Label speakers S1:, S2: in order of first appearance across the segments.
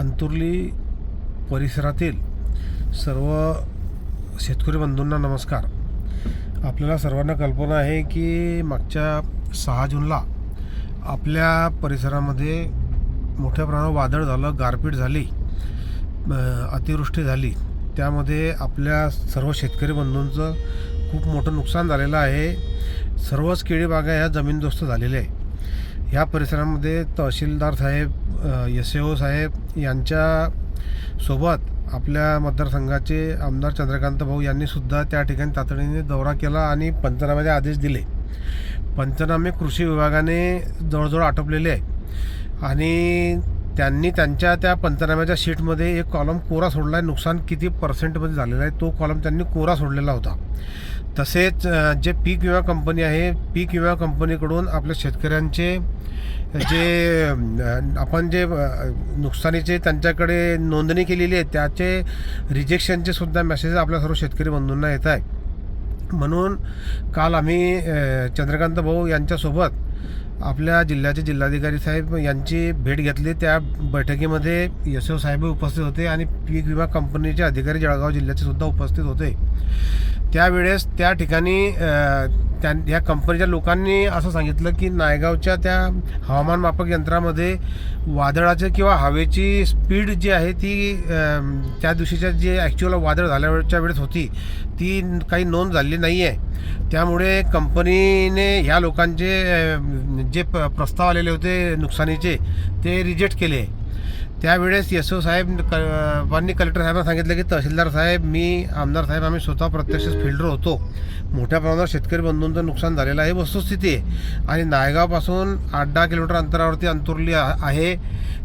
S1: अंतुर्ली परिसरातील सर्व शेतकरी बंधूंना नमस्कार. आपल्याला सर्वांना कल्पना आहे की मागच्या 6 जूनला आपल्या परिसरामध्ये मोठ्या प्रमाणावर वादळ झालं, गारपीट झाली, अतिवृष्टी झाली. त्यामध्ये आपल्या सर्व शेतकरी बंधूंचं खूप मोठं नुकसान झालेलं आहे. सर्वच केळी बागा ह्या जमीनदोस्त झालेल्या आहे. ह्या परिसरामध्ये तहसीलदार साहेब, SAO साहेब यांच्यासोबत आपल्या मतदारसंघाचे आमदार चंद्रकांत भाऊ यांनीसुद्धा त्या ठिकाणी तातडीने दौरा केला आणि पंचनाम्याचे आदेश दिले. पंचनामे कृषी विभागाने जवळजवळ आटोपलेले आहे आणि त्यांनी त्यांच्या त्या पंचनाम्याच्या शीटमध्ये एक कॉलम कोरा सोडला आहे. नुकसान किती पर्सेंटमध्ये झालेलं आहे तो कॉलम त्यांनी कोरा सोडलेला होता. तसेच जे पीक विमा कंपनी आहे, पीक विमा कंपनीकडून आपल्या शेतकऱ्यांचे जे आपण जे नुकसानीचे त्यांच्याकडे नोंदणी केलेली आहे त्याचे रिजेक्शनचे सुद्धा मेसेज आपल्या सर्व शेतकरी बंधूंना येत आहे. म्हणून काल आम्ही चंद्रकांत भाऊ यांच्यासोबत आपल्या जिल्ह्याचे जिल्हाधिकारी साहेब यांची भेट घेतली. त्या बैठकीमध्ये SAO साहेब उपस्थित होते आणि पीक विमा कंपनीचे अधिकारी जळगाव जिल्ह्याचे सुद्धा उपस्थित होते. त्यावेळेस त्या ठिकाणी या कंपनीच्या लोकांनी असं सांगितलं की नायगावच्या त्या हवामान मापक यंत्रामध्ये वादळाचे किंवा हवेची स्पीड जी आहे ती त्या दिवशीच्या जे ॲक्च्युअल वादळ झाल्याच्या वेळेस होती ती काही नोंद झाली नाही आहे. त्यामुळे कंपनीने ह्या लोकांचे जे प्रस्ताव आलेले होते नुकसानीचे ते रिजेक्ट केले. त्यावेळेस SAO साहेबांनी कलेक्टर साहेबांना सांगितलं की तहसीलदार साहेब, मी आमदार साहेब, आम्ही स्वतः प्रत्यक्ष फील्डवर होतो. मोठ्या प्रमाणावर शेतकरी बंधूंचं नुकसान झालेलं आहे, वस्तुस्थिती आहे. आणि नायगावपासून 8-10 किलोमीटर अंतरावरती अंतुर्ली आहे.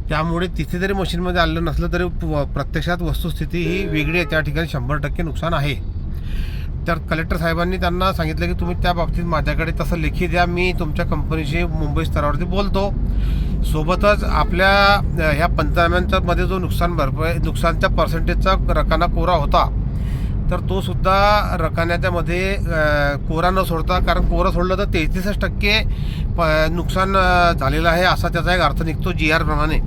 S1: त्यामुळे तिथे जरी मशीनमध्ये आलं नसलं तरी प्रत्यक्षात वस्तुस्थिती ही वेगळी आहे. त्या ठिकाणी 100% नुकसान आहे. तर कलेक्टर साहेबांनी त्यांना सांगितलं की तुम्ही त्या बाबतीत माझ्याकडे तसं लेखी द्या, मी तुमच्या कंपनीशी मुंबई स्तरावरती बोलतो. सोबतच आपल्या ह्या पंचनाम्यांच्या मध्ये जो नुकसानच्या पर्सेंटेजचा रकाना कोरा होता तर तो सुद्धा रकान्याच्या मध्ये कोरा न सोडता, कारण कोरा सोडलं तर 33% नुकसान झालेलं आहे असा त्याचा एक अर्थ निघतो GR प्रमाणे.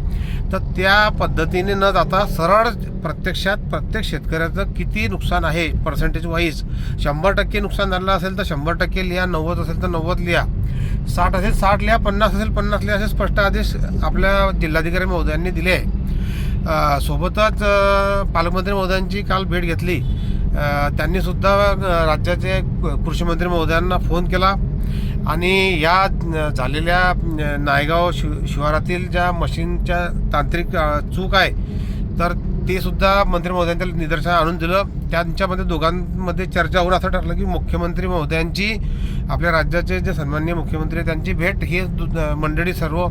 S1: तर त्या पद्धतीने न जाता सरळ प्रत्यक्षात प्रत्येक शेतकऱ्याचं किती नुकसान आहे पर्सेंटेज वाईज, 100% नुकसान झालं असेल तर 100% लिहा, 90 असेल तर 90 लिहा, 60 असेल 60 लिहा, 50 असेल 50 लिहा, असे स्पष्ट आदेश आपल्या जिल्हाधिकारी महोदयांनी दिले आहे. सोबतच पालकमंत्री महोदयांची काल भेट घेतली. त्यांनीसुद्धा राज्याचे कृषी मंत्री महोदयांना फोन केला आणि या झालेल्या नायगाव शिवारातील ज्या मशीनच्या तांत्रिक चूक आहे तर ते सुद्धा मंत्री महोदयांच्या निदर्शनास आणून दिलं. त्यांच्यामध्ये दोघांमध्ये चर्चा होऊन असं ठरलं की मुख्यमंत्री महोदयांची, आपल्या राज्याचे जे सन्माननीय मुख्यमंत्री त्यांची भेट ही मंडळी सर्व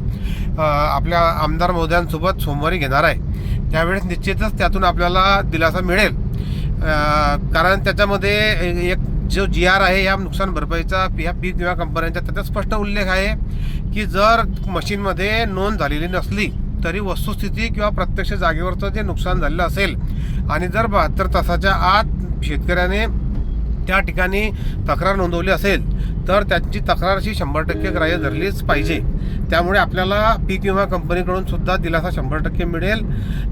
S1: आपल्या आमदार महोदयांसोबत सोमवारी घेणार आहे. त्यावेळेस निश्चितच त्यातून आपल्याला दिलासा मिळेल. कारण त्याच्यामध्ये एक जो GR आहे या नुकसान भरपाईचा ह्या पीक विमा कंपन्यांचा, त्याचा स्पष्ट उल्लेख आहे की जर मशीनमध्ये नोंद झालेली नसली तरी वस्तुस्थिती किंवा प्रत्यक्ष जागेवरचं जे नुकसान झालेलं असेल आणि जर 72 तासाच्या आत शेतकऱ्याने त्या ठिकाणी तक्रार नोंदवली असेल तर त्यांची तक्रारशी 100% ग्राह्य धरलीच पाहिजे. त्यामुळे आपल्याला पीक विमा कंपनीकडून सुद्धा दिलासा 100% मिळेल.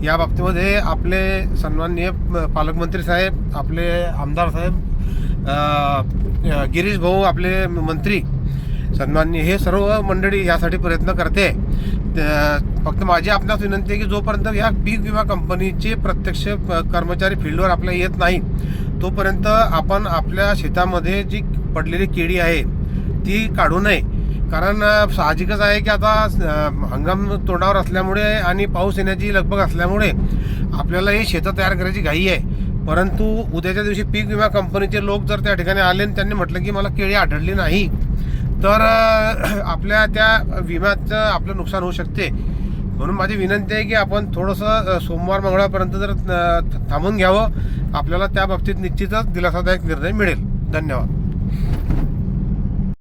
S1: या बाबतीमध्ये आपले सन्माननीय पालकमंत्री साहेब, आपले आमदार साहेब, गिरीश भाऊ, आपले मंत्री सन्माननीय, हे सर्व मंडळी यासाठी प्रयत्न करते. फक्त माझी आपणास विनंती आहे की जोपर्यंत या पीक विमा कंपनीचे प्रत्यक्ष कर्मचारी फील्डवर आपल्या येत नाही तोपर्यंत आपण आपल्या शेतामध्ये जी पडलेली केळी आहे ती काढू नये. कारण साहजिकच आहे की आता हंगाम तोंडावर असल्यामुळे आणि पाऊस येण्याची लगबग असल्यामुळे आपल्याला ही शेतं तयार करायची घाई आहे. परंतु उद्याच्या दिवशी पीक विमा कंपनीचे लोक जर त्या ठिकाणी आले आणि त्यांनी म्हटलं की मला केळी आढळली नाही तर आपल्या त्या विम्याचं आपलं नुकसान होऊ शकते. म्हणून माझी विनंती आहे की आपण थोडंसं सोमवार मंगळवारपर्यंत जर थांबून घ्यावं. आपल्याला त्या बाबतीत निश्चितच दिलासादायक निर्णय मिळेल. धन्यवाद.